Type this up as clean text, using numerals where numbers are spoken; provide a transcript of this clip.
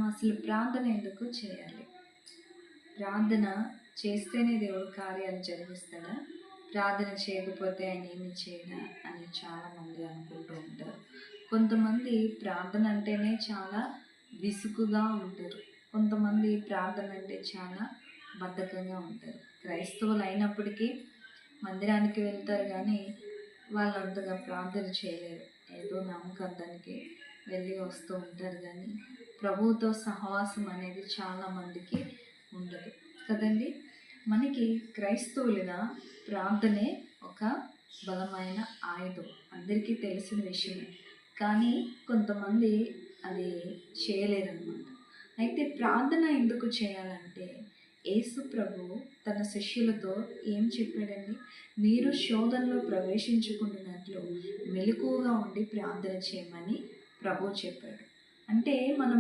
అసలు ప్రార్థన ఎందుకు చేయాలి? ప్రార్థన చేస్తేనే దేవుడు కార్యాలు జరిగిస్తాడా? ప్రార్థన చేయకపోతే ఆయన ఏమి చేయడా అని చాలామంది అనుకుంటూ ఉంటారు. కొంతమంది ప్రార్థన అంటేనే చాలా విసుగుగా ఉంటారు. కొంతమంది ప్రార్థన అంటే చాలా బద్ధకంగా ఉంటారు. క్రైస్తవులు అయినప్పటికీ మందిరానికి వెళ్తారు కానీ వాళ్ళు అంతగా ప్రార్థన చేయలేరు. ఏదో నమ్మకానికి వెళ్ళి వస్తూ ఉంటారు కానీ ప్రభువుతో సహవాసం అనేది చాలామందికి ఉండదు కదండి. మనకి క్రైస్తవులుగా ప్రార్థనే ఒక బలమైన ఆయుధం, అందరికీ తెలిసిన విషయమే. కానీ కొంతమంది అది చేయలేరన్నమాట. అయితే ప్రార్థన ఎందుకు చేయాలంటే యేసు ప్రభు తన శిష్యులతో ఏం చెప్పాడండి? మీరు శోధనలో ప్రవేశించుకుంటున్నట్లు మెలకువగా ఉండి ప్రార్థన చేయమని ప్రభు చెప్పాడు. అంటే మనం